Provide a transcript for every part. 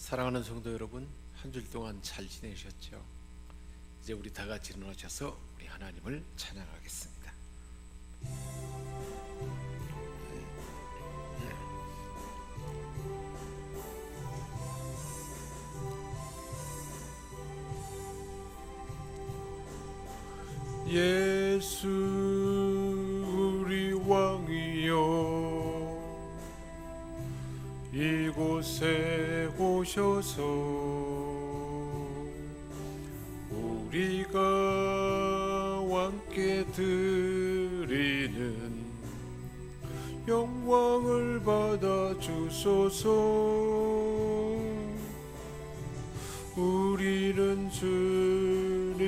사랑하는 성도 여러분, 한 주일 동안 잘 지내셨죠? 이제 우리 다 같이 일어나셔서 우리 하나님을 찬양하겠습니다. 예수 우리 왕이여, 이곳에 오셔서 우리가 왕께 드리는 영광을 받아 주소서. 우리는 주님의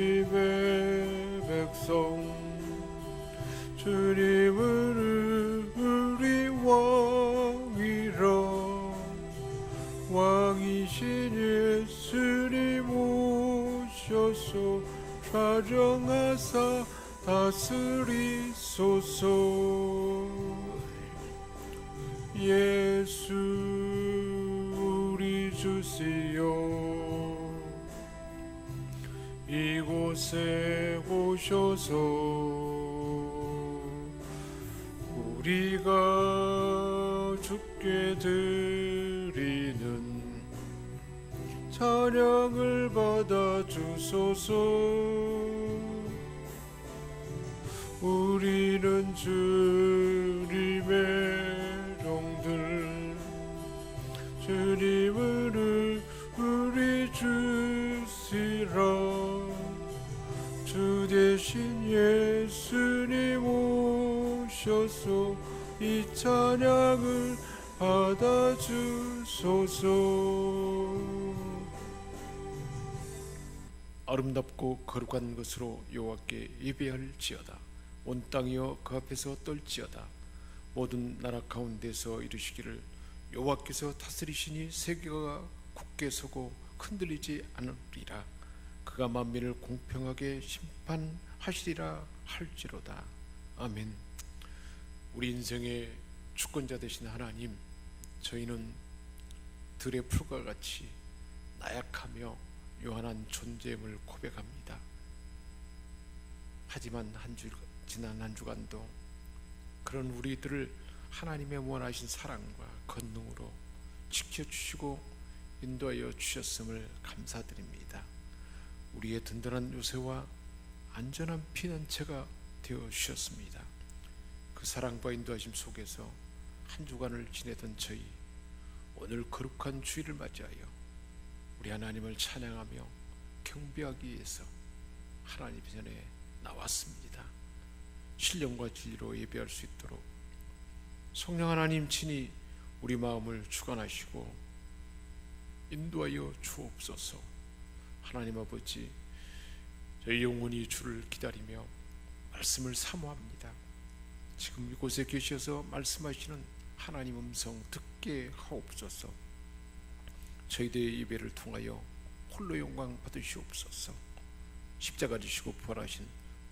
백성, 주님을 우리 왕이라. 왕이신 예수님 오셔서 좌정하사 다스리소서. 예수 우리 주시여, 이곳에 오셔서 우리가 주께 드리는 찬양을 받아 주소서. 우리는 주님의 종들, 주님을 우리 주시라. 주 대신 예수님 오셔서 이 찬양을 받아 주소서. 아름답고 거룩한 것으로 여호와께 예배할지어다. 온 땅이여 그 앞에서 떨지어다. 모든 나라 가운데서 이르시기를 여호와께서 다스리시니 세계가 굳게 서고 흔들리지 않으리라. 그가 만민을 공평하게 심판하시리라 할지로다. 아멘. 우리 인생의 주권자 되신 하나님, 저희는 들의 풀과 같이 나약하며 요한한 존재임을 고백합니다. 하지만 지난 한 주간도 그런 우리들을 하나님의 무한하신 사랑과 권능으로 지켜주시고 인도하여 주셨음을 감사드립니다. 우리의 든든한 요새와 안전한 피난처가 되어 주셨습니다. 그 사랑과 인도하심 속에서 한 주간을 지내던 저희, 오늘 거룩한 주일을 맞이하여 우리 하나님을 찬양하며 경배하기 위해서 하나님 전에 나왔습니다. 신령과 진리로 예배할 수 있도록 성령 하나님 친히 우리 마음을 주관하시고 인도하여 주옵소서. 하나님 아버지, 저희 영혼이 주를 기다리며 말씀을 사모합니다. 지금 이곳에 계셔서 말씀하시는 하나님 음성 듣게 하옵소서. 저희들의 예배를 통하여 홀로 영광 받으시옵소서. 십자가 지시고 부활하신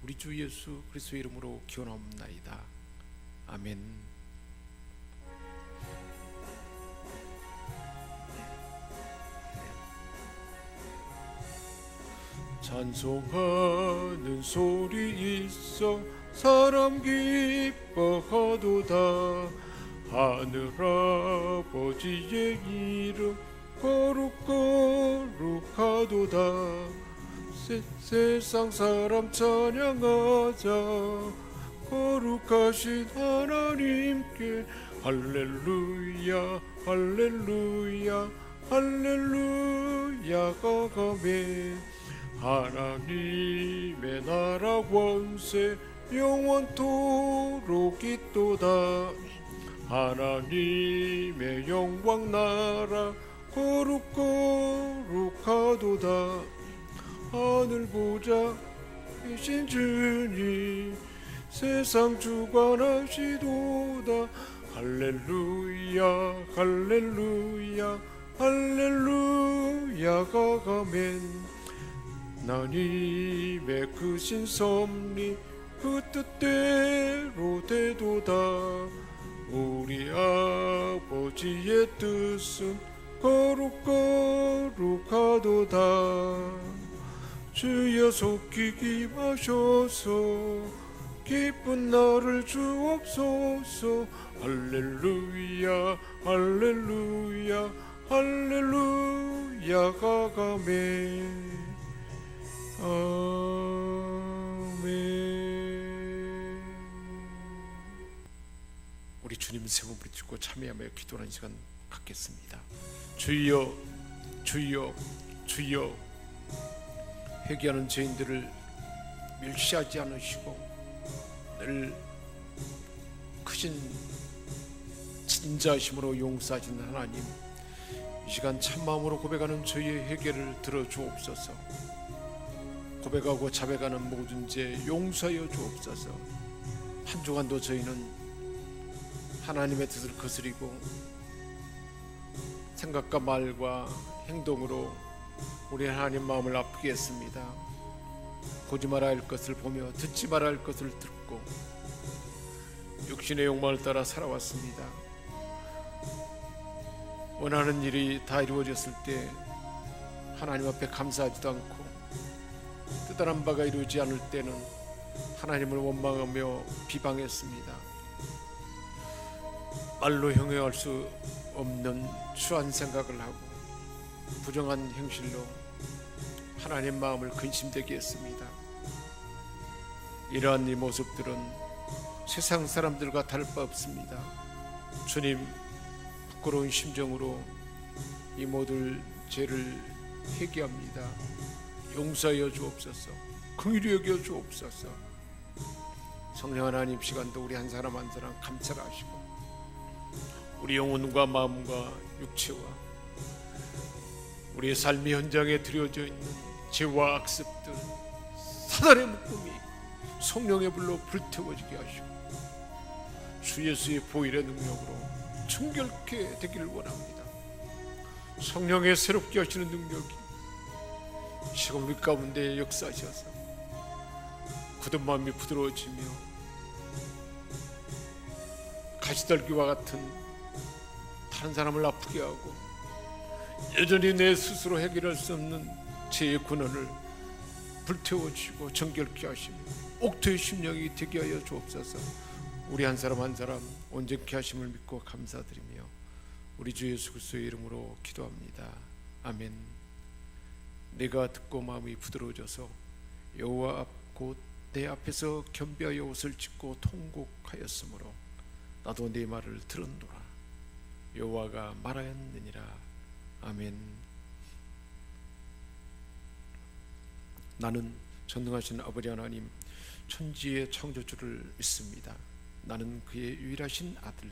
우리 주 예수 그리스도의 이름으로 기원하옵나이다. 아멘. 찬송하는 소리 있어 사람 기뻐하도다. 하늘 아버지의 이름 거룩거룩하도다. 세상 사람 찬양하자. 거룩하신 하나님께 할렐루야 할렐루야 할렐루야가 가면 하나님의 나라 원세 영원토록 있도다. 하나님의 영광 나라 거룩거룩하도다. 하늘 보좌 계신 주님 세상 주관하시도다. 할렐루야 할렐루야 할렐루야가 가면 하나님의 크신 섭리 그 뜻대로 되도다. 우리 아버지의 뜻은 거룩거룩하도다. 주여 속히 임하셔서 기쁜 나를 주옵소서. 할렐루야 할렐루야 할렐루야 가가메 아멘. 우리 주님 세번 부르짖고 참여하며 기도하는 시간 갖겠습니다. 주여 주여 주여. 회개하는 죄인들을 멸시하지 않으시고 늘 크신 진자심으로 용서하시는 하나님, 이 시간 참마음으로 고백하는 저희의 회개를 들어주옵소서. 고백하고 자백하는 모든 죄 용서하여 주옵소서. 한 주간도 저희는 하나님의 뜻을 거스리고 생각과 말과 행동으로 우리 하나님 마음을 아프게 했습니다. 보지 말아야 할 것을 보며 듣지 말아야 할 것을 듣고 육신의 욕망을 따라 살아왔습니다. 원하는 일이 다 이루어졌을 때 하나님 앞에 감사하지도 않고 뜻하는 바가 이루어지지 않을 때는 하나님을 원망하며 비방했습니다. 말로 형용할 수 없는 추한 생각을 하고 부정한 행실로 하나님 마음을 근심되게 했습니다. 이러한 이 모습들은 세상 사람들과 다를 바 없습니다. 주님, 부끄러운 심정으로 이 모든 죄를 회개합니다. 용서하여 주옵소서. 긍휼히 여겨 주옵소서. 성령 하나님, 시간도 우리 한 사람 한 사람 감찰 하시고 우리 영혼과 마음과 육체와 우리의 삶의 현장에 드려져 있는 죄와 악습들, 사단의 묶음이 성령의 불로 불태워지게 하시고 주 예수의 보혈의 능력으로 정결케 되기를 원합니다. 성령의 새롭게 하시는 능력이 지금 우리 가운데 역사하셔서 굳은 마음이 부드러워지며 가시떨기와 같은 다른 사람을 아프게 하고 여전히 내 스스로 해결할 수 없는 죄의 근원을 불태워주시고 정결케 하시며 옥토의 심령이 되게 하여 주옵소서. 우리 한 사람 한 사람 온전케 하심을 믿고 감사드리며 우리 주 예수 그리스도의 이름으로 기도합니다. 아멘. 내가 듣고 마음이 부드러워져서 여호와 앞 곧 내 앞에서 겸비하여 옷을 찢고 통곡하였으므로 나도 네 말을 들었노라. 여호와가 말하였느니라. 아멘. 나는 전능하신 아버지 하나님, 천지의 창조주를 믿습니다. 나는 그의 유일하신 아들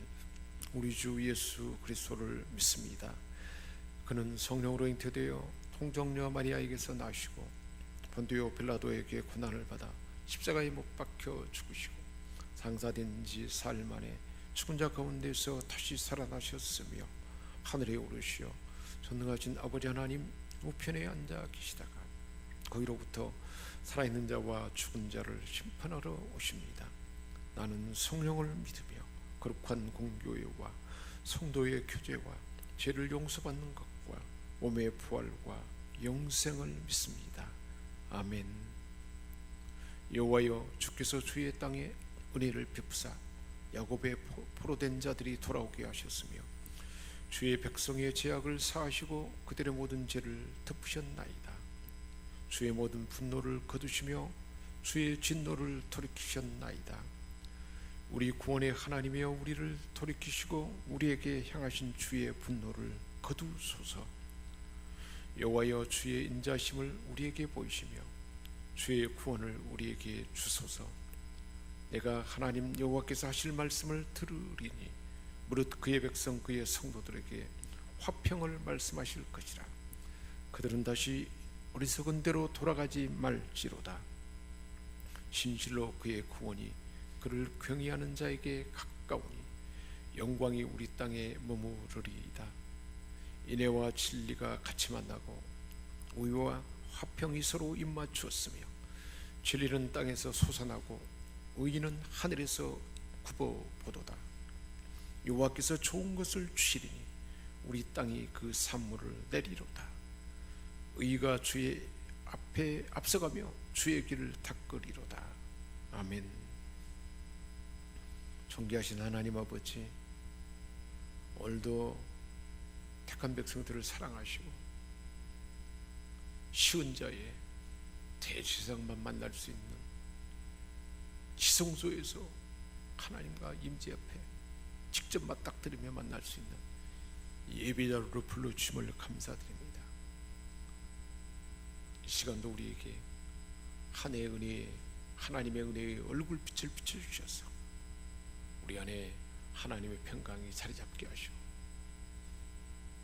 우리 주 예수 그리스도를 믿습니다. 그는 성령으로 잉태되어 통정녀 마리아에게서 나시고 본디오 빌라도에게 고난을 받아 십자가에 못 박혀 죽으시고 장사된 지 사흘 만에 죽은 자 가운데서 다시 살아나셨으며 하늘에 오르시어 전능하신 아버지 하나님 우편에 앉아 계시다가 거기로부터 살아있는 자와 죽은 자를 심판하러 오십니다. 나는 성령을 믿으며 거룩한 공교회와 성도의 교제와 죄를 용서받는 것과 몸의 부활과 영생을 믿습니다. 아멘. 여호와여, 주께서 주의 땅에 은혜를 베푸사 야곱의 포로된 자들이 돌아오게 하셨으며 주의 백성의 죄악을 사하시고 그들의 모든 죄를 덮으셨나이다. 주의 모든 분노를 거두시며 주의 진노를 돌이키셨나이다. 우리 구원의 하나님이여, 우리를 돌이키시고 우리에게 향하신 주의 분노를 거두소서. 여호와여, 주의 인자심을 우리에게 보이시며 주의 구원을 우리에게 주소서. 내가 하나님 여호와께서 하실 말씀을 들으리니 무릇 그의 백성 그의 성도들에게 화평을 말씀하실 것이라. 그들은 다시 어리석은 대로 돌아가지 말지로다. 진실로 그의 구원이 그를 경외하는 자에게 가까우니 영광이 우리 땅에 머무르리이다. 인애와 진리가 같이 만나고 의와 화평이 서로 입맞추었으며 진리는 땅에서 솟아나고 의인은 하늘에서 굽어보도다. 여호와께서 좋은 것을 주시리니 우리 땅이 그 산물을 내리로다. 의가 주의 앞에 앞서가며 주의 길을 닦으리로다. 아멘. 존귀하신 하나님 아버지, 오늘도 택한 백성들을 사랑하시고 쉬운 자의 대지상만 만날 수 있는 지성소에서 하나님과 임재 앞에 직접 맞닥뜨리며 만날 수 있는 예배자로 불러주심을 감사드립니다. 이 시간도 우리에게 한 해의 은혜, 하나님의 은혜의 얼굴빛을 비춰주셔서 우리 안에 하나님의 평강이 자리 잡게 하시고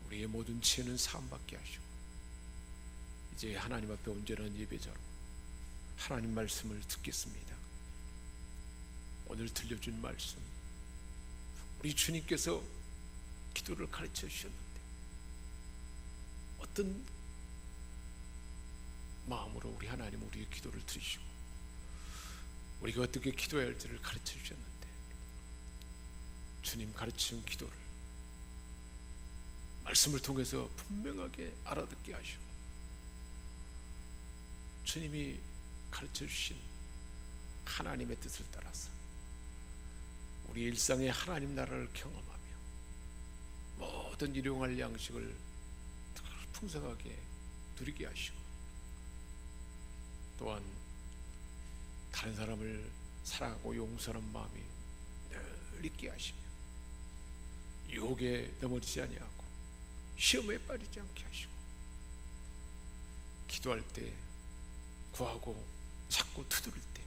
우리의 모든 죄는 사함받게 하시고 이제 하나님 앞에 온전한 예배자로 하나님 말씀을 듣겠습니다. 오늘 들려준 말씀, 우리 주님께서 기도를 가르쳐 주셨는데 어떤 마음으로 우리 하나님 우리의 기도를 들으시고 우리가 어떻게 기도해야 할지를 가르쳐 주셨는데 주님 가르치는 기도를 말씀을 통해서 분명하게 알아듣게 하시고 주님이 가르쳐 주신 하나님의 뜻을 따라서 우리 일상의 하나님 나라를 경험하며 모든 일용할 양식을 풍성하게 누리게 하시고 또한 다른 사람을 사랑하고 용서하는 마음이 늘 있게 하시며 유혹에 넘어지지 아니하고 시험에 빠지지 않게 하시고 기도할 때 구하고 찾고 두드릴 때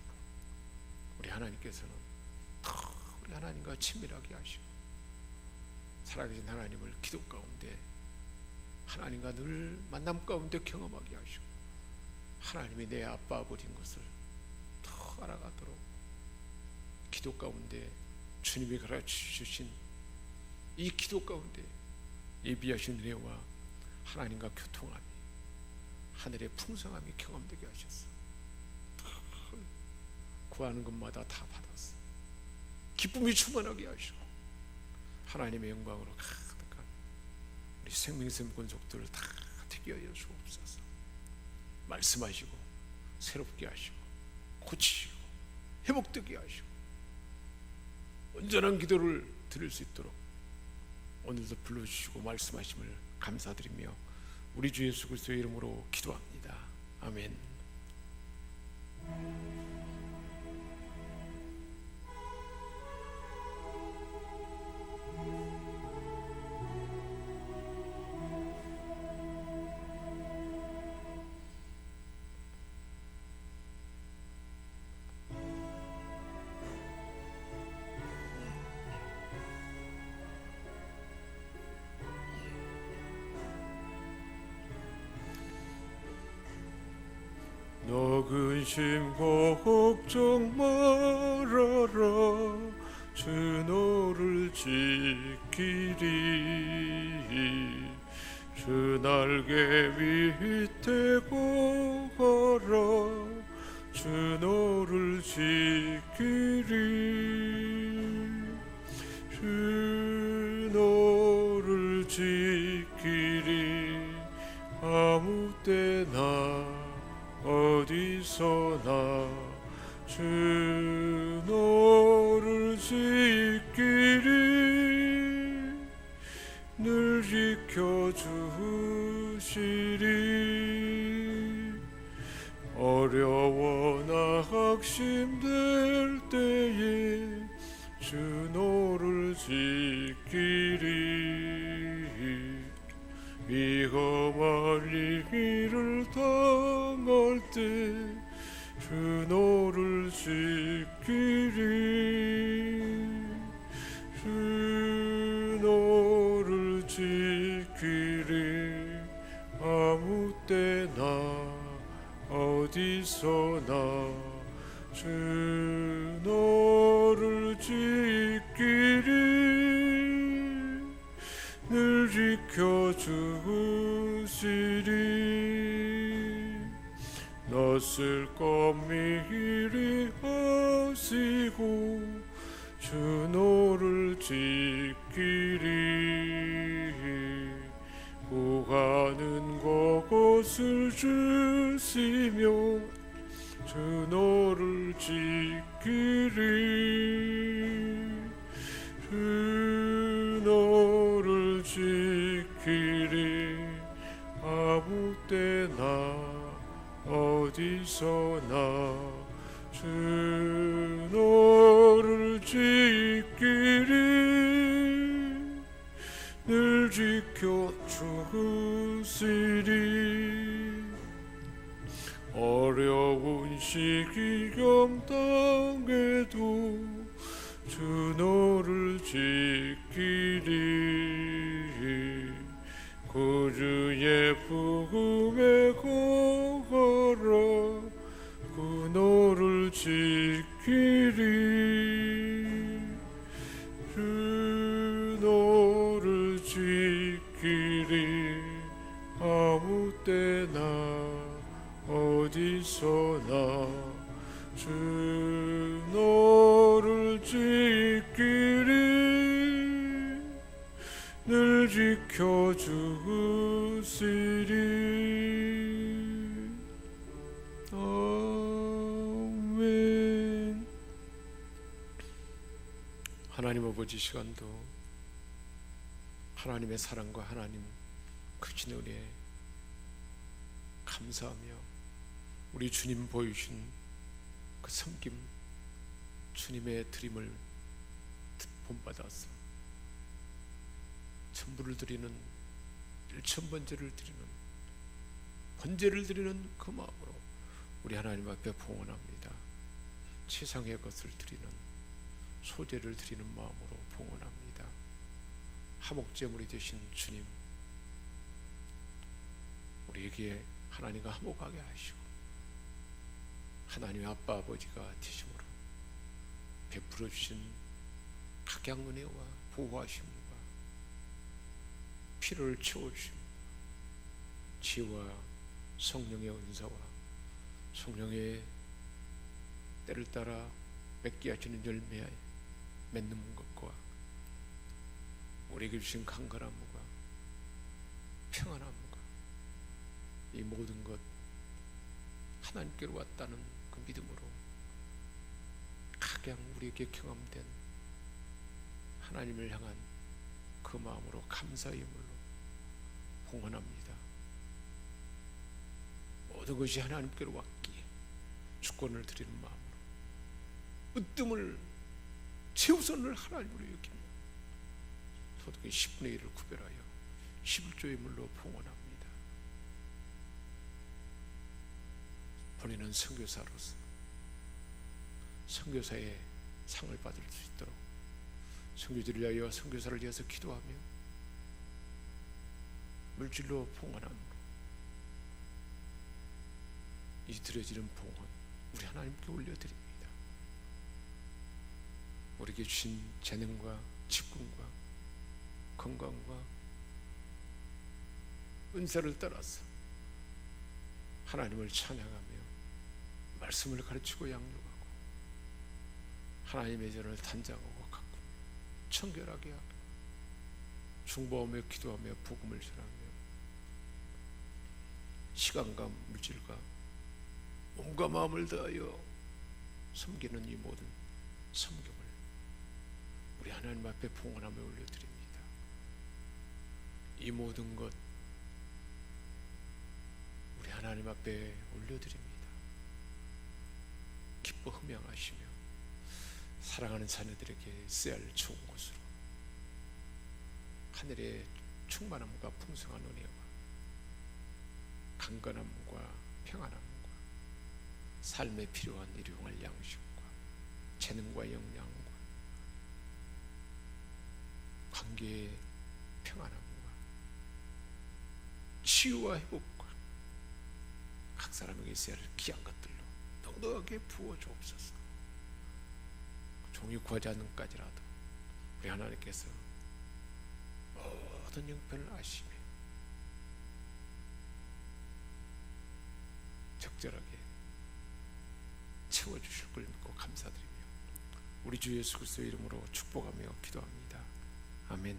우리 하나님께서는 우리 하나님과 친밀하게 하시고 살아계신 하나님을 기도 가운데 하나님과 늘 만남 가운데 경험하게 하시고 하나님이 내 아빠 아버지인 것을 더 알아가도록 기도 가운데 주님이 가르쳐주신 이 기도 가운데 예비하신 은혜와 하나님과 교통함이 하늘의 풍성함이 경험되게 하셨어. 구하는 것마다 다 받았어. 기쁨이 충만하게 하시고 하나님의 영광으로 가득한 우리 생명샘 권속들을 다 되게 하여 주옵소서. 말씀하시고 새롭게 하시고 고치시고 회복되게 하시고 온전한 기도를 드릴 수 있도록 오늘도 불러주시고 말씀하심을 감사드리며 우리 주 예수 그리스도의 이름으로 기도합니다. 아멘. 너 근심 걱정 말아라 주 너를 지키리 주 날개 밑에 거하라 주 너를 지키리 주 너를 지키리 아무 때나 어디서나 주 너를 지키리 늘 지켜주시리 어려워나 확심될 때에 주 너를 지키리 위험한 일을 당할 때 주 너를 지키리 주 너를 지키리 아무 때나 어디서나 주 너를 지키리 늘 지켜주시리 낯을 검미리 하시고 주 너를 지키리 것을 주시며 주 너를 지키리 주 너를 지키리 아무 때나 어디서나 주 너를 지키리 늘 지켜 주시리 어려운 시기 경당에도 주 너를 지키리 구주의 복음에 거하라 그 너를 지키리 주 너를 지키리 아무 때나 어디서나 주 너를 지키리 늘 지켜주시리 아멘. 하나님 아버지, 시간도 하나님의 사랑과 하나님 크신 은혜에 감사하며 우리 주님 보여주신 그 섬김, 주님의 드림을 본받아서 천부를 드리는, 일천번제를 드리는, 번제를 드리는 그 마음으로 우리 하나님 앞에 봉헌합니다. 세상의 것을 드리는, 소재를 드리는 마음으로 봉헌합니다. 화목제물이 되신 주님, 우리에게 하나님과 화목하게 하시고 하나님의 아빠 아버지가 되심으로 베풀어 주신 각양 은혜와 보호하심과 피를 채워주십니다. 지혜와 성령의 은사와 성령의 때를 따라 맺게 하시는 열매에 맺는 것과 우리에게 주신 강건함과 평안함과 이 모든 것 하나님께로 왔다는 그 믿음으로 각양 우리에게 경험된 하나님을 향한 그 마음으로 감사의 물로 봉헌합니다. 모든 것이 하나님께로 왔기에 주권을 드리는 마음으로 으뜸을 최우선을 하나님으로 여기며 소득의 10분의 1을 구별하여 11조의 물로 봉헌합니다. 본인은 선교사로서 선교사의 상을 받을 수 있도록 선교지를 위하여 선교사를 위해서 기도하며 물질로 봉헌함으로 이 드려지는 봉헌 우리 하나님께 올려드립니다. 우리에게 주신 재능과 직분과 건강과 은사를 따라서 하나님을 찬양하며 말씀을 가르치고 양육하고 하나님의 전을 단장하고 가꾸며 청결하게 하고 중보하며 기도하며 복음을 전하며 시간과 물질과 몸과 마음을 다하여 섬기는 이 모든 섬김을 우리 하나님 앞에 봉헌하며 올려드립니다. 이 모든 것 우리 하나님 앞에 올려드립니다. 기뻐 흠양하시며 사랑하는 자녀들에게 쓰여야 할 좋은 것으로 하늘의 충만함과 풍성한 은혜와 강건함과 평안함과 삶에 필요한 일용할 양식과 재능과 역량과 관계의 평안함과 치유와 회복과 각 사람에게 있어야 할 귀한 것들로 넉넉하게 부어 주옵소서. 종이 구하지 않는까지라도 우리 하나님께서 모든 형편을 아시며 적절하게 채워주실 걸 믿고 감사드리며 우리 주 예수 그리스도의 이름으로 축복하며 기도합니다. 아멘.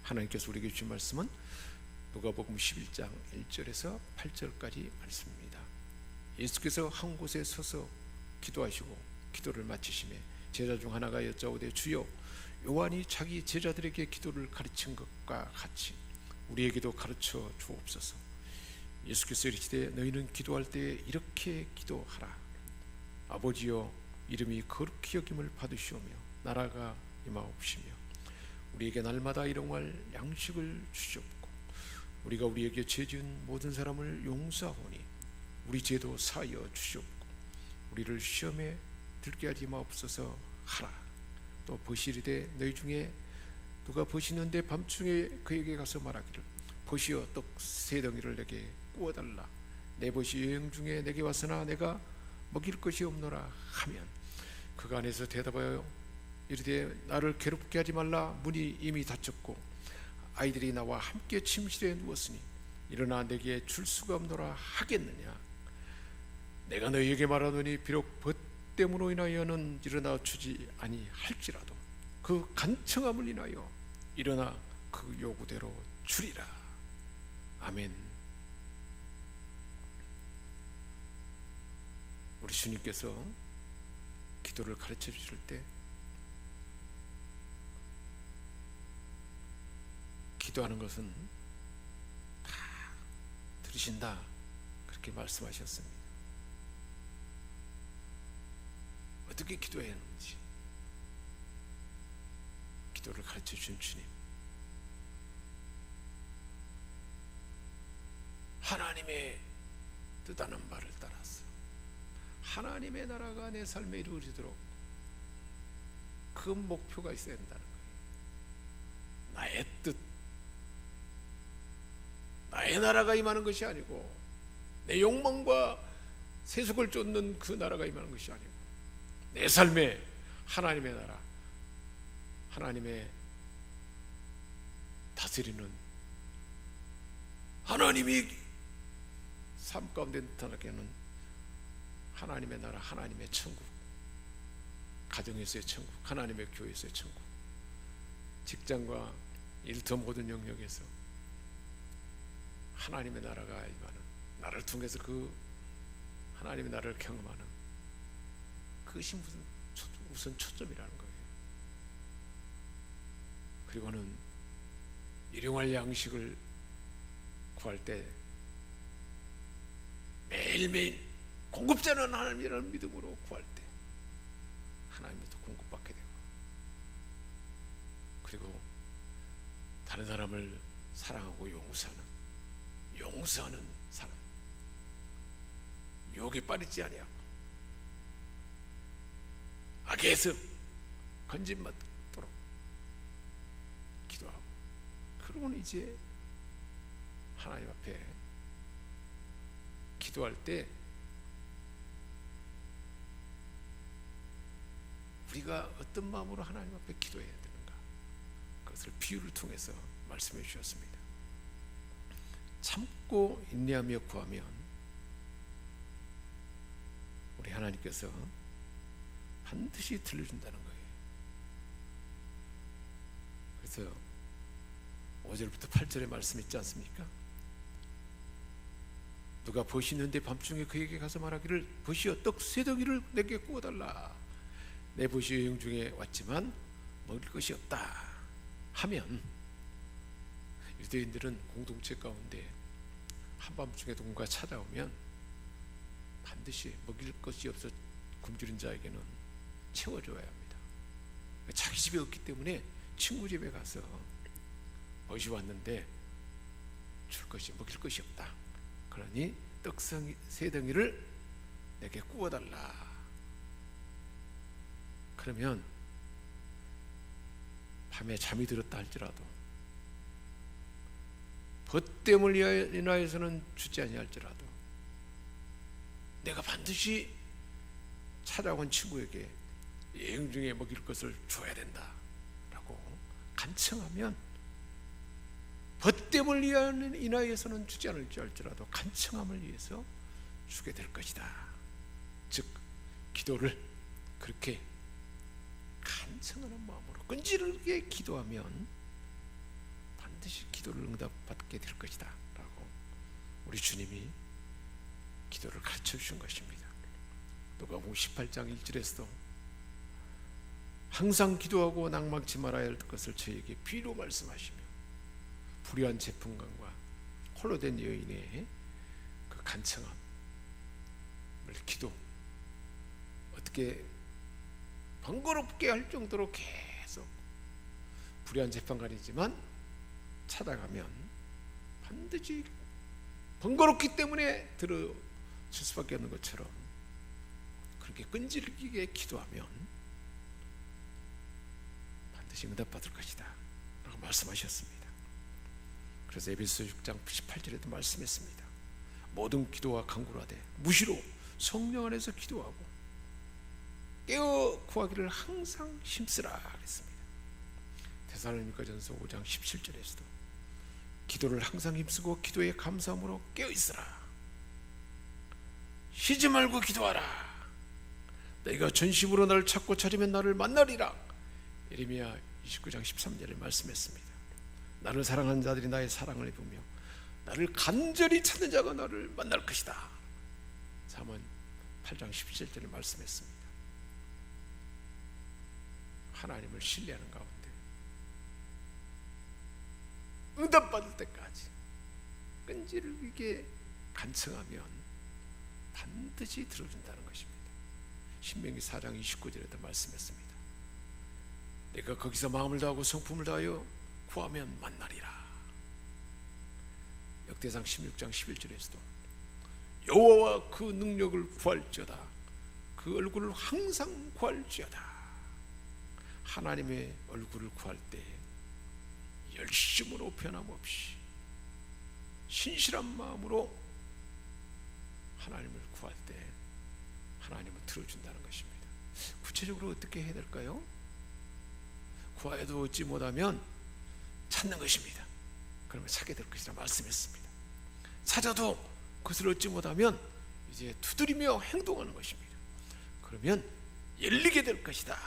하나님께서 우리에게 주신 말씀은 누가복음 11장 1절에서 8절까지 말씀입니다. 예수께서 한 곳에 서서 기도하시고 기도를 마치심에 제자 중 하나가 여짜오되 주여 요한이 자기 제자들에게 기도를 가르친 것과 같이 우리에게도 가르쳐 주옵소서. 예수께서 이르시되 너희는 기도할 때 이렇게 기도하라. 아버지여 이름이 거룩히 여김을 받으시오며 나라가 임하옵시며 우리에게 날마다 일용할 양식을 주시옵고 우리가 우리에게 죄 지은 모든 사람을 용서하오니 우리 죄도 사하여 주시옵고 우리를 시험에 들게 하지 마옵소서 하라. 또 버시리되 너희 중에 누가 버시는데 밤중에 그에게 가서 말하기를 버시어 떡 세 덩이를 내게 구워달라. 내 버시 여행 중에 내게 왔으나 내가 먹일 것이 없노라 하면 그가 안에서 대답하여 이르되 나를 괴롭게 하지 말라. 문이 이미 닫혔고 아이들이 나와 함께 침실에 누웠으니 일어나 내게 줄 수가 없노라 하겠느냐. 내가 너희에게 말하노니 비록 벗 때문으로 인하여는 일어나 주지 아니할지라도 그 간청함을 인하여 일어나 그 요구대로 주리라. 아멘. 우리 주님께서 기도를 가르쳐 주실 때 기도하는 것은 다 들으신다 그렇게 말씀하셨습니다. 어떻게 기도해야 하는지 기도를 가르쳐 준 주님, 하나님의 뜻하는 바를 따라서 하나님의 나라가 내 삶에 이루어지도록 그 목표가 있어야 된다는 거예요. 나의 뜻, 나의 나라가 임하는 것이 아니고 내 욕망과 세속을 쫓는 그 나라가 임하는 것이 아니고 내 삶에 하나님의 나라, 하나님의 다스리는 하나님이 삶 가운데 나타나게 하는 하나님의 나라, 하나님의 천국, 가정에서의 천국, 하나님의 교회에서의 천국, 직장과 일터 모든 영역에서 하나님의 나라가 임하는, 나를 통해서 그 하나님의 나라를 경험하는 그것이 우선 초점이라는 거예요. 그리고는 일용할 양식을 구할 때 매일매일 공급자는 하나님이라는 믿음으로 구할 때 하나님부터 공급받게 되고, 그리고 다른 사람을 사랑하고 용서하는 사람, 유혹에 빠지지 아니하고 악에서 건짐받도록 기도하고, 그러면 이제 하나님 앞에 기도할 때 우리가 어떤 마음으로 하나님 앞에 기도해야 되는가, 그것을 비유를 통해서 말씀해 주셨습니다. 참고 인내하며 구하면 우리 하나님께서 반드시 들려준다는 거예요. 그래서 5절부터 8절의 말씀 있지 않습니까? 누가 벗이 있는데 밤중에 그에게 가서 말하기를 벗이여 떡 세 덩이를 내게 구워달라. 내 벗이 여행 중에 왔지만 먹을 것이 없다 하면, 유대인들은 공동체 가운데 한밤중에 누군가 찾아오면 반드시 먹일 것이 없어 굶주린 자에게는 채워줘야 합니다. 자기 집에 없기 때문에 친구 집에 가서 벗이 왔는데 줄 것이, 먹일 것이 없다, 그러니 떡 세 덩이를 내게 구워달라. 그러면 밤에 잠이 들었다 할지라도, 벗됨을 인하여서는 주지 아니할지라도 내가 반드시 찾아온 친구에게 여행 중에 먹일 것을 줘야 된다 라고 간청하면, 벗됨을 인하여서는 주지 않을지라도 간청함을 위해서 주게 될 것이다. 즉 기도를 그렇게 간청하는 마음으로 끈질기게 기도하면 반드시 기도를 응답받게 될 것이다 라고 우리 주님이 기도를 가르쳐 주신 것입니다. 누가복음 18장 1절에서도 항상 기도하고 낭망치 말아야 할 것을 저에게 비로 말씀하시며 불의한 재판관과 홀로 된 여인의 그 간청함을 기도 어떻게 번거롭게 할 정도로 계속 불의한 재판관이지만 찾아가면 반드시 번거롭기 때문에 들어줄 수밖에 없는 것처럼 그렇게 끈질기게 기도하면 반드시 응답받을 것이다 라고 말씀하셨습니다. 그래서 에베소 6장 18절에도 말씀했습니다. 모든 기도와 간구를 하되 무시로 성령 안에서 기도하고 깨어 구하기를 항상 힘쓰라 그랬습니다. 데살로니가전서 5장 17절에서도 기도를 항상 힘쓰고 기도에 감사함으로 깨어 있으라. 쉬지 말고 기도하라. 내가 전심으로 나를 찾고 찾으면 나를 만나리라. 예레미야 29장 13절에 말씀했습니다. 나를 사랑하는 자들이 나의 사랑을 입으며 나를 간절히 찾는 자가 나를 만날 것이다. 잠언 8장 17절에 말씀했습니다. 하나님을 신뢰하는 가운데 응답받을 때까지 끈질기게 간청하면 반드시 들어준다는 것입니다. 신명기 4장 29절에도 말씀했습니다. 내가 거기서 마음을 다하고 성품을 다하여 구하면 만나리라. 역대상 16장 11절에서도 여호와와 그 능력을 구할지어다. 그 얼굴을 항상 구할지어다. 하나님의 얼굴을 구할 때 열심으로 변함없이 신실한 마음으로 하나님을 구할 때 하나님은 들어준다는 것입니다. 구체적으로 어떻게 해야 될까요? 구하여도 얻지 못하면 찾는 것입니다. 그러면 찾게 될 것이라 말씀했습니다. 찾아도 그것을 얻지 못하면 이제 두드리며 행동하는 것입니다. 그러면 열리게 될 것이다.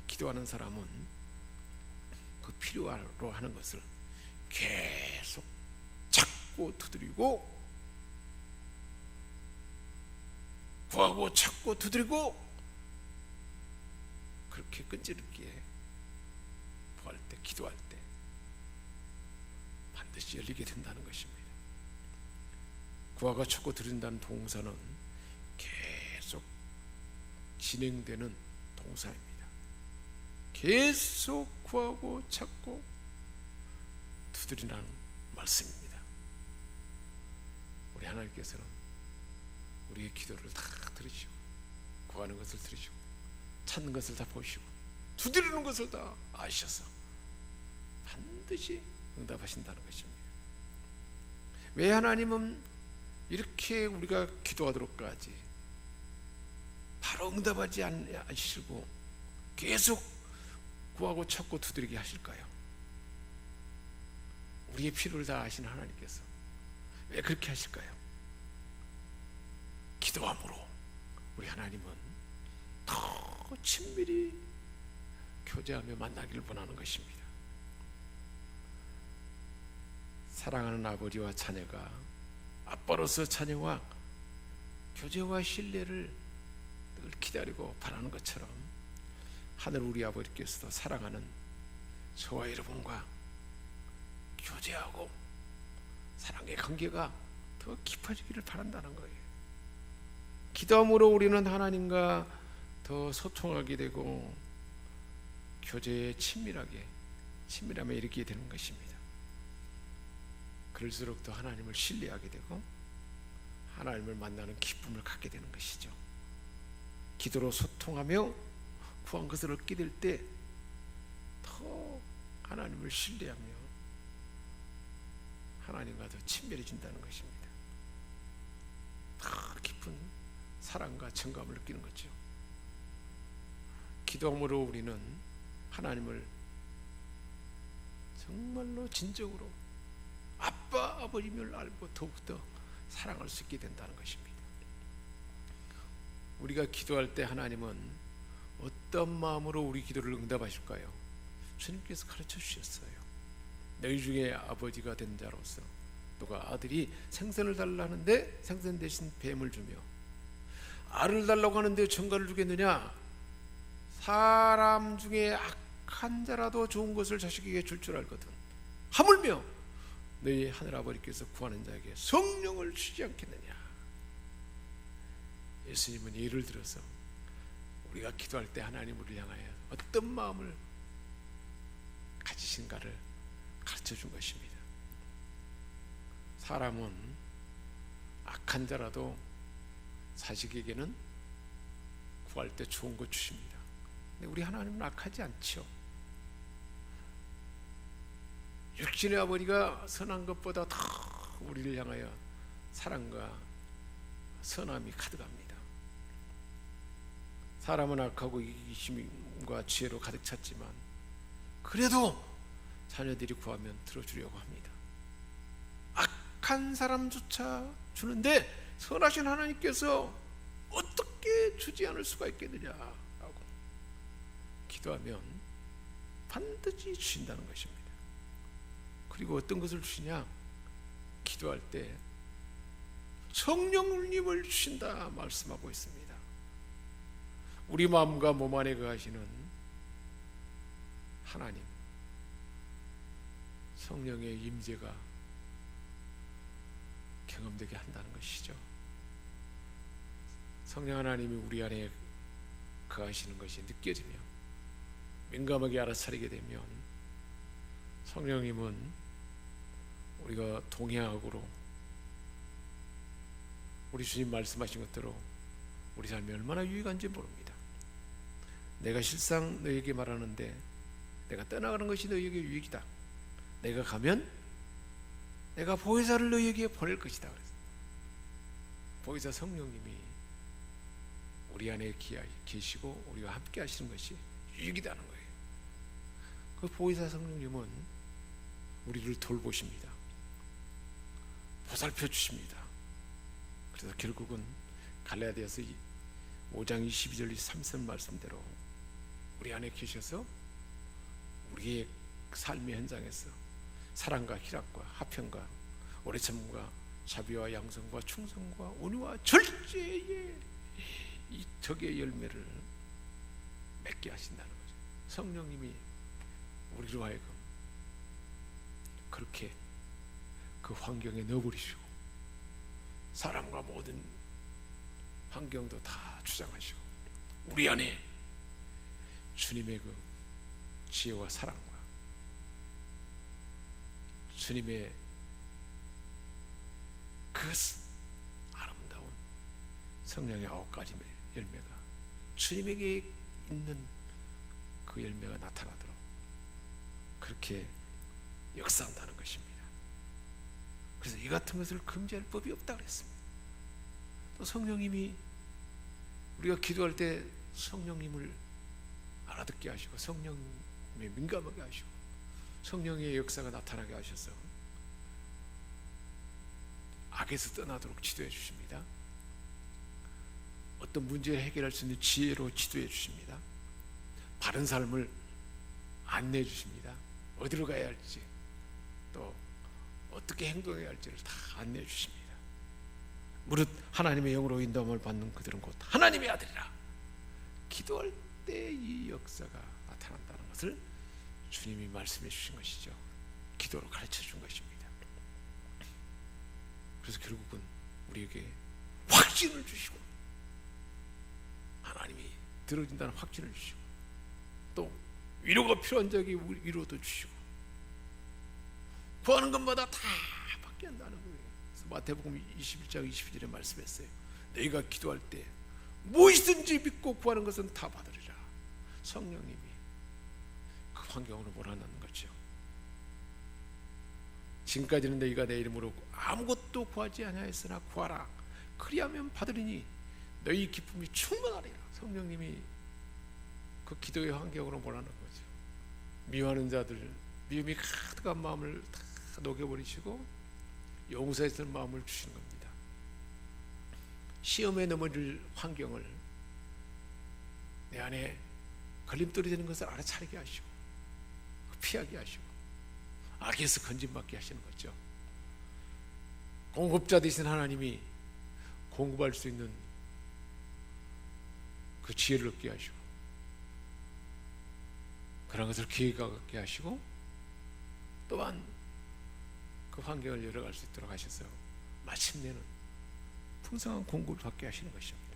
기도하는 사람은 그 필요로 하는 것을 계속 찾고 두드리고 구하고 찾고 두드리고 그렇게 끈질기게 구할 때 기도할 때 반드시 열리게 된다는 것입니다. 구하고 찾고 두드린다는 동사는 계속 진행되는 동사입니다. 계속 구하고 찾고 두드리라는 말씀입니다. 우리 하나님께서는 우리의 기도를 다 들으시고 구하는 것을 들으시고 찾는 것을 다 보시고 두드리는 것을 다 아셔서 반드시 응답하신다는 것입니다. 왜 하나님은 이렇게 우리가 기도하도록까지 바로 응답하지 않으시고 계속 구하고 찾고 두드리게 하실까요? 우리의 필요를 다 아시는 하나님께서 왜 그렇게 하실까요? 기도함으로 우리 하나님은 더 친밀히 교제하며 만나기를 원하는 것입니다. 사랑하는 아버지와 자녀가 아빠로서 자녀와 교제와 신뢰를 늘 기다리고 바라는 것처럼 하늘 우리 아버지께서도 사랑하는 저와 여러분과 교제하고 사랑의 관계가 더 깊어지기를 바란다는 거예요. 기도함으로 우리는 하나님과 더 소통하게 되고 교제에 친밀함에 이르게 되는 것입니다. 그럴수록 더 하나님을 신뢰하게 되고 하나님을 만나는 기쁨을 갖게 되는 것이죠. 기도로 소통하며 구한 것을 얻게 될 때 더 하나님을 신뢰하며 하나님과 더 친밀해진다는 것입니다. 더 깊은 사랑과 정감을 느끼는 거죠. 기도함으로 우리는 하나님을 정말로 진정으로 아빠, 아버님을 알고 더욱더 사랑할 수 있게 된다는 것입니다. 우리가 기도할 때 하나님은 어떤 마음으로 우리 기도를 응답하실까요? 주님께서 가르쳐 주셨어요. 너희 중에 아버지가 된 자로서 너가 아들이 생선을 달라 하는데 생선 대신 뱀을 주며 알을 달라고 하는데 전갈을 주겠느냐? 사람 중에 악한 자라도 좋은 것을 자식에게 줄 줄 알거든. 하물며 너희 하늘아버지께서 구하는 자에게 성령을 주지 않겠느냐? 예수님은 예를 들어서 우리가 기도할 때 하나님 우리를 향하여 어떤 마음을 가지신가를 가르쳐 준 것입니다. 사람은 악한 자라도 자식에게는 구할 때 좋은 것 주십니다. 근데 우리 하나님은 악하지 않죠. 육신의 아버지가 선한 것보다 더 우리를 향하여 사랑과 선함이 가득합니다. 사람은 악하고 이기심과 지혜로 가득 찼지만 그래도 자녀들이 구하면 들어주려고 합니다. 악한 사람조차 주는데 선하신 하나님께서 어떻게 주지 않을 수가 있겠느냐라고 기도하면 반드시 주신다는 것입니다. 그리고 어떤 것을 주시냐? 기도할 때 성령님을 주신다 말씀하고 있습니다. 우리 마음과 몸 안에 거하시는 하나님, 성령의 임재가 경험되게 한다는 것이죠. 성령 하나님이 우리 안에 거하시는 것이 느껴지며 민감하게 알아차리게 되면 성령님은 우리가 동행하고로 우리 주님 말씀하신 것대로 우리 삶이 얼마나 유익한지 모릅니다. 내가 실상 너에게 말하는데 내가 떠나가는 것이 너에게 유익이다. 내가 가면 내가 보혜사를 너에게 보낼 것이다. 보혜사 성령님이 우리 안에 계시고 우리와 함께 하시는 것이 유익이다는 거예요. 그 보혜사 성령님은 우리를 돌보십니다. 보살펴 주십니다. 그래서 결국은 갈라디아서 5장 22절 23절 말씀대로 우리 안에 계셔서 우리의 삶의 현장에서 사랑과 희락과 화평과 오래 참음과 자비와 양성과 충성과 온유와 절제의 이 덕의 열매를 맺게 하신다는 거죠. 성령님이 우리로 하여금 그렇게 그 환경에 넣어버리시고 사람과 모든 환경도 다 주장하시고 우리 안에 주님의 그 지혜와 사랑과 주님의 그 아름다운 성령의 9가지 열매가 주님에게 있는 그 열매가 나타나도록 그렇게 역사한다는 것입니다. 그래서 이 같은 것을 금지할 법이 없다 그랬습니다. 또 성령님이 우리가 기도할 때 성령님을 알아듣게 하시고 성령님에 민감하게 하시고 성령의 역사가 나타나게 하셔서 악에서 떠나도록 지도해 주십니다. 어떤 문제를 해결할 수 있는 지혜로 지도해 주십니다. 바른 삶을 안내해 주십니다. 어디로 가야 할지 또 어떻게 행동해야 할지를 다 안내해 주십니다. 무릇 하나님의 영으로 인도함을 받는 그들은 곧 하나님의 아들이라. 기도할 때 이 역사가 나타난다는 것을 주님이 말씀해 주신 것이죠. 기도로 가르쳐 준 것입니다. 그래서 결국은 우리에게 확신을 주시고 하나님이 들어준다는 확신을 주시고 또 위로가 필요한 자에게 위로도 주시고 구하는 것마다 다 받게 한다는 거예요. 그래서 마태복음 21장 22절에 말씀했어요. 너희가 기도할 때 무엇이든지 믿고 구하는 것은 다 받으리라. 성령님이 그 환경으로 몰아넣는 거죠. 지금까지는 너희가 내 이름으로 아무것도 구하지 아니하였으나 구하라. 그리하면 받으리니 너희 기쁨이 충만하리라. 성령님이 그 기도의 환경으로 몰아넣는 거죠. 미워하는 자들, 미움이 가득한 마음을 다 녹여버리시고 용서해 줄 마음을 주시는 겁니다. 시험에 넘어질 환경을 내 안에 걸림돌이 되는 것을 알아차리게 하시고 피하게 하시고 악에서 건진받게 하시는 거죠. 공급자 되신 하나님이 공급할 수 있는 그 지혜를 얻게 하시고 그런 것을 기회가 갖게 하시고 또한 그 환경을 열어갈 수 있도록 하셔서 마침내는 풍성한 공급을 받게 하시는 것입니다.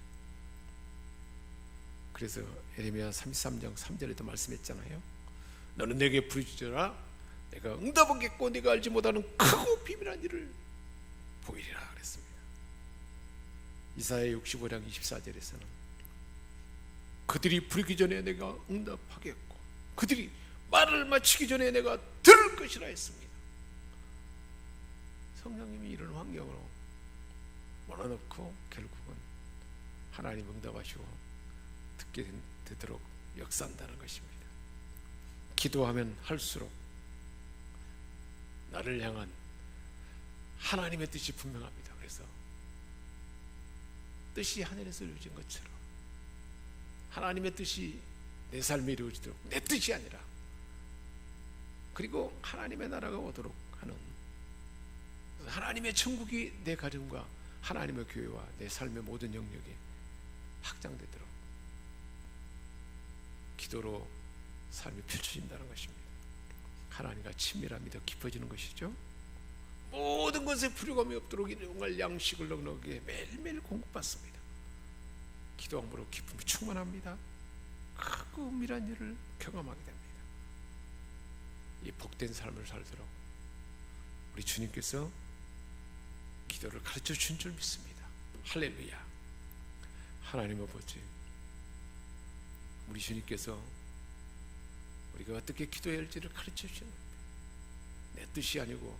그래서 예레미야 33장 3절에도 말씀했잖아요. 너는 내게 부르짖어라 내가 응답하겠고 네가 알지 못하는 크고 비밀한 일을 보이리라 그랬습니다. 이사야 65장 24절에서는 그들이 부르기 전에 내가 응답하겠고 그들이 말을 마치기 전에 내가 들을 것이라 했습니다. 성령님이 이런 환경으로 몰아넣고 결국은 하나님 응답하시고 듣게 되도록 역사한다는 것입니다. 기도하면 할수록 나를 향한 하나님의 뜻이 분명합니다. 그래서 뜻이 하늘에서 이루어진 것처럼 하나님의 뜻이 내 삶에 이루어지도록 내 뜻이 아니라 그리고 하나님의 나라가 오도록 하는 하나님의 천국이 내 가정과 하나님의 교회와 내 삶의 모든 영역에 확장되도록 기도로 삶이 펼쳐진다는 것입니다. 하나님과 친밀함이 더 깊어지는 것이죠. 모든 것에 불효감이 없도록 일용할 양식을 넉넉하게 매일매일 공급받습니다. 기도함으로 기쁨이 충만합니다. 크고 은밀한 일을 경험하게 됩니다. 이 복된 삶을 살도록 우리 주님께서 기도를 가르쳐 준 줄 믿습니다. 할렐루야. 하나님 아버지, 우리 주님께서 우리가 어떻게 기도해야 할지를 가르쳐 주시는 내 뜻이 아니고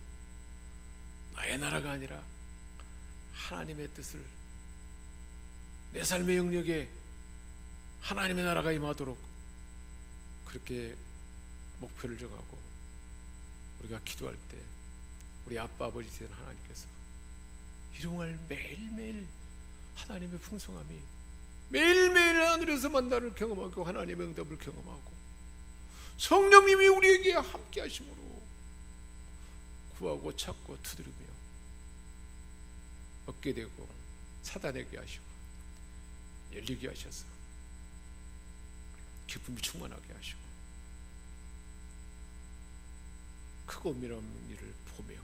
나의 나라가 아니라 하나님의 뜻을 내 삶의 영역에 하나님의 나라가 임하도록 그렇게 목표를 정하고 우리가 기도할 때 우리 아빠 아버지 되는 하나님께서 일용할 매일매일 하나님의 풍성함이 매일매일 하늘에서 만나를 경험하고 하나님의 응답을 경험하고 성령님이 우리에게 함께 하심으로 구하고 찾고 두드리며 얻게 되고 찾아내게 하시고 열리게 하셔서 기쁨이 충만하게 하시고 크고 은밀한 일을 보며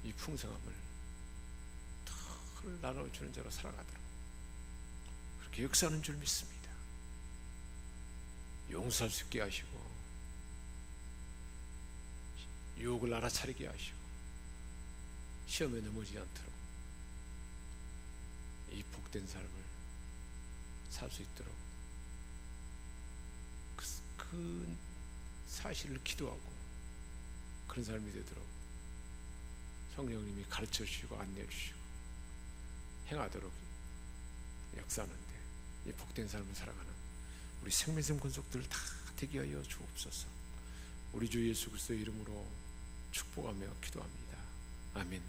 이 풍성함을 더 나눠주는 자로 살아가도록 그렇게 역사하는 줄 믿습니다. 용서할 수 있게 하시고 유혹을 알아차리게 하시고 시험에 넘어지지 않도록 이 복된 삶을 살 수 있도록 그 사실을 기도하고 그런 삶이 되도록 성령님이 가르쳐 주시고 안내해 주시고 행하도록 역사하는데 이 복된 삶을 살아가는 우리 생명샘 권속들 다 되게 하여 주옵소서. 우리 주 예수 그리스도의 이름으로 축복하며 기도합니다. 아멘.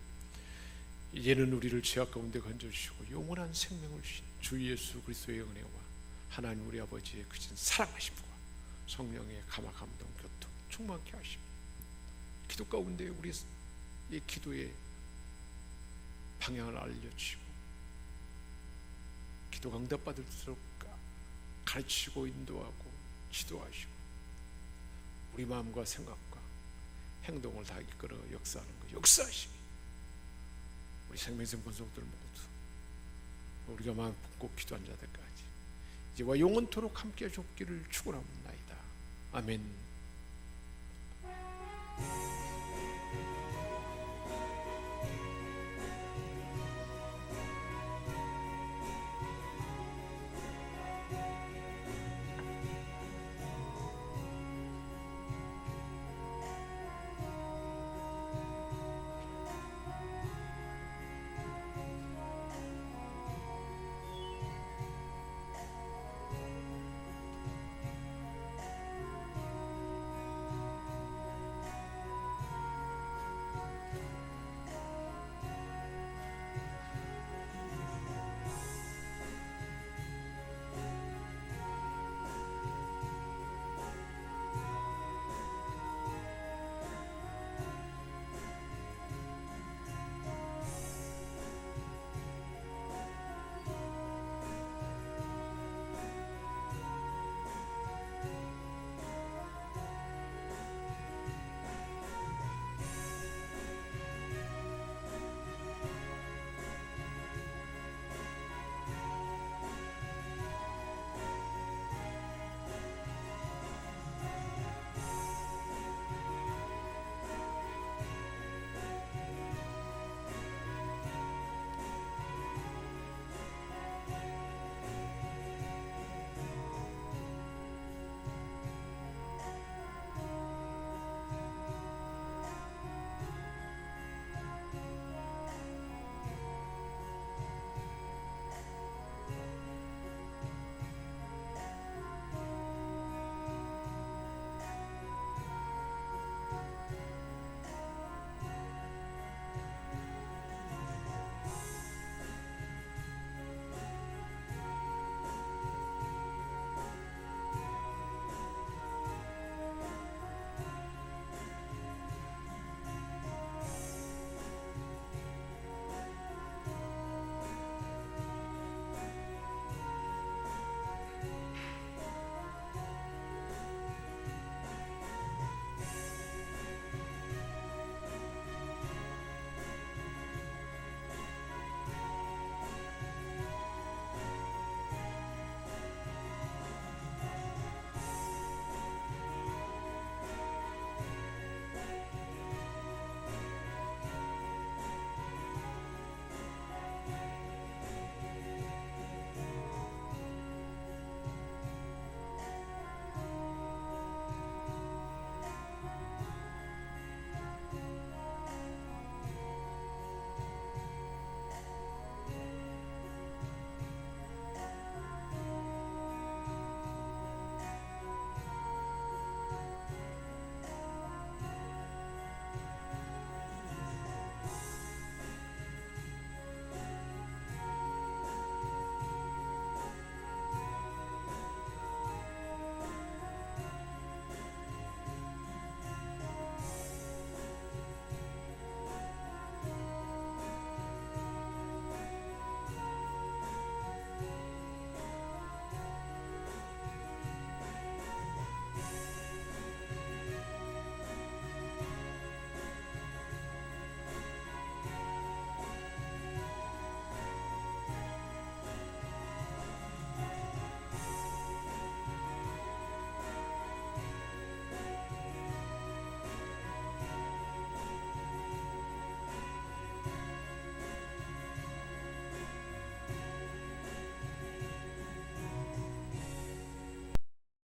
이제는 우리를 죄악 가운데 건져주시고 영원한 생명을 주신 주 예수 그리스도의 은혜와 하나님 우리 아버지의 크신 사랑하심과 성령의 감화 감동 교통 충만케 하시고 기도 가운데 우리의 기도의 방향을 알려주시고 기도가 응답받을수록 가르치시고 인도하고 지도하시고 우리 마음과 생각과 행동을 다 이끌어 역사하는 것 역사하시기 우리 생명샘 권속들 모두 우리가 마음 붓고 기도한 자들까지 이제와 영원토록 함께 해 줬기를 축원합니다. 아멘.